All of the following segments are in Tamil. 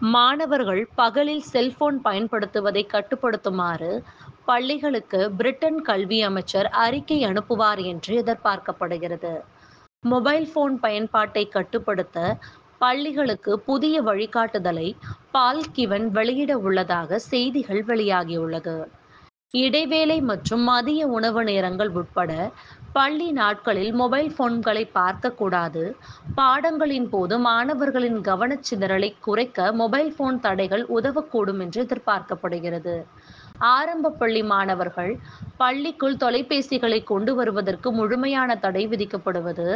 மாணவர்கள் பகலில் செல்போன் பயன்படுத்துவதை கட்டுப்படுத்துமாறு பள்ளிகளுக்கு பிரிட்டன் கல்வி அமைச்சர் அறிக்கை அனுப்புவார் என்று எதிர்பார்க்கப்படுகிறது. மொபைல் போன் பயன்பாட்டை கட்டுப்படுத்த பள்ளிகளுக்கு புதிய வழிகாட்டுதலை பால் கிவன் வெளியிட உள்ளதாக செய்திகள் வெளியாகியுள்ளது. இடைவேளை மற்றும் மதிய உணவு நேரங்கள் உட்பட பள்ளி நாட்களில் மொபைல் போன்களை பார்க்கக்கூடாது. பாடங்களின் போது மாணவர்களின் கவனச்சிதறலை குறைக்க மொபைல் போன் தடைகள் உதவக்கூடும் என்று எதிர்பார்க்கப்படுகிறது. ஆரம்ப பள்ளி மாணவர்கள் பள்ளிக்குள் தொலைபேசிகளை கொண்டு வருவதற்கு முழுமையான தடை விதிக்கப்படுவது.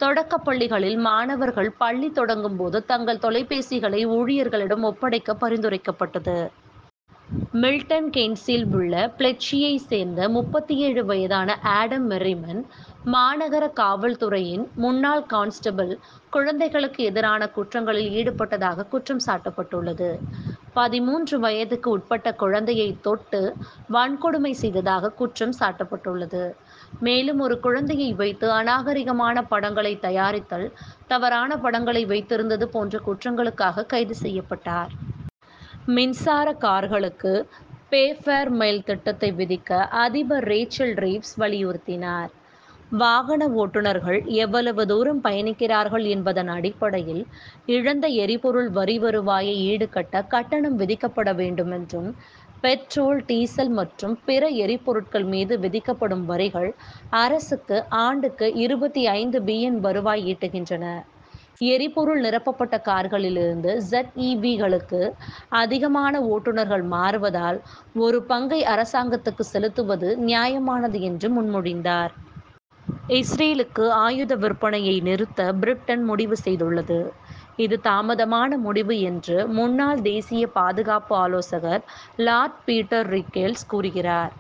தொடக்கப் பள்ளிகளில் மாணவர்கள் பள்ளி தொடங்கும் போது தங்கள் தொலைபேசிகளை ஊழியர்களிடம் ஒப்படைக்க பரிந்துரைக்கப்பட்டது. மில்டன் கெய்ன்ஸில் உள்ள பிளெட்சியை சேர்ந்த 37 வயதான ஆடம் மெர்ரிமன் மாநகர காவல்துறையின் முன்னாள் கான்ஸ்டபிள் குழந்தைகளுக்கு எதிரான குற்றங்களில் ஈடுபட்டதாக குற்றம் சாட்டப்பட்டுள்ளது. 13 வயதுக்கு உட்பட்ட குழந்தையை தொட்டு வன்கொடுமை செய்ததாக குற்றம் சாட்டப்பட்டுள்ளது. மேலும் ஒரு குழந்தையை வைத்து அநாகரிகமான படங்களை தயாரித்தல், தவறான படங்களை வைத்திருந்தது போன்ற குற்றங்களுக்காக கைது செய்யப்பட்டார். மின்சார கார்களுக்கு பே ஃபேர் மைல் திட்டத்தை விதிக்க அதிபர் ரேச்சல் ரீவ்ஸ் வலியுறுத்தினார். வாகன ஓட்டுநர்கள் எவ்வளவு தூரம் பயணிக்கிறார்கள் என்பதன் அடிப்படையில் இழந்த எரிபொருள் வரி வருவாயை ஈடுகட்ட கட்டணம் விதிக்கப்பட வேண்டும் என்றும், பெட்ரோல், டீசல் மற்றும் பிற எரிபொருட்கள் மீது விதிக்கப்படும் வரிகள் அரசுக்கு ஆண்டுக்கு 25 பில்லியன் வருவாய் ஈட்டுகின்றன. எரிபொருள் நிரப்பப்பட்ட கார்களிலிருந்து ZEVகளுக்கு அதிகமான ஓட்டுநர்கள் மாறுவதால் ஒரு பங்கை அரசாங்கத்துக்கு செலுத்துவது நியாயமானது என்று முன்மொழிந்தார். இஸ்ரேலுக்கு ஆயுத விற்பனையை நிறுத்த பிரிட்டன் முடிவு செய்துள்ளது. இது தாமதமான முடிவு என்று முன்னாள் தேசிய பாதுகாப்பு ஆலோசகர் லார்ட் பீட்டர் ரிக்கெல்ஸ் கூறுகிறார்.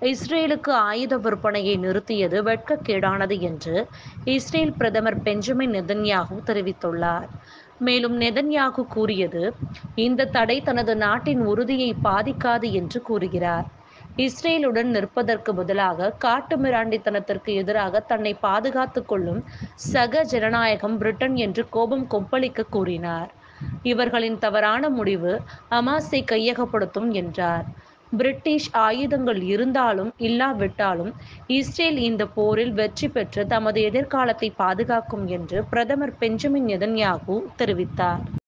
இஸ்ரேலுக்கு ஆயுத விற்பனையை நிறுத்தியது வெட்கக்கேடானது என்று இஸ்ரேல் பிரதமர் பெஞ்சமின் நெதன்யாகு தெரிவித்துள்ளார். மேலும் நெதன்யாகு கூறியது, இந்த தடை தனது நாட்டின் உறுதியை பாதிக்காது என்று கூறுகிறார். இஸ்ரேலுடன் நிற்பதற்கு பதிலாக காட்டுமிராண்டித்தனத்திற்கு எதிராக தன்னை பாதுகாத்துக் கொள்ளும் சக ஜனநாயகம் பிரிட்டன் என்று கோபம் கொப்பளிக்க கூறினார். இவர்களின் தவறான முடிவு ஹமாஸை கையகப்படுத்தும் என்றார். பிரிட்டிஷ் ஆயுதங்கள் இருந்தாலும் இல்லாவிட்டாலும் இஸ்ரேல் இந்த போரில் வெற்றி பெற்று தமது எதிர்காலத்தை பாதுகாக்கும் என்று பிரதமர் பெஞ்சமின் நெதன்யாகு தெரிவித்தார்.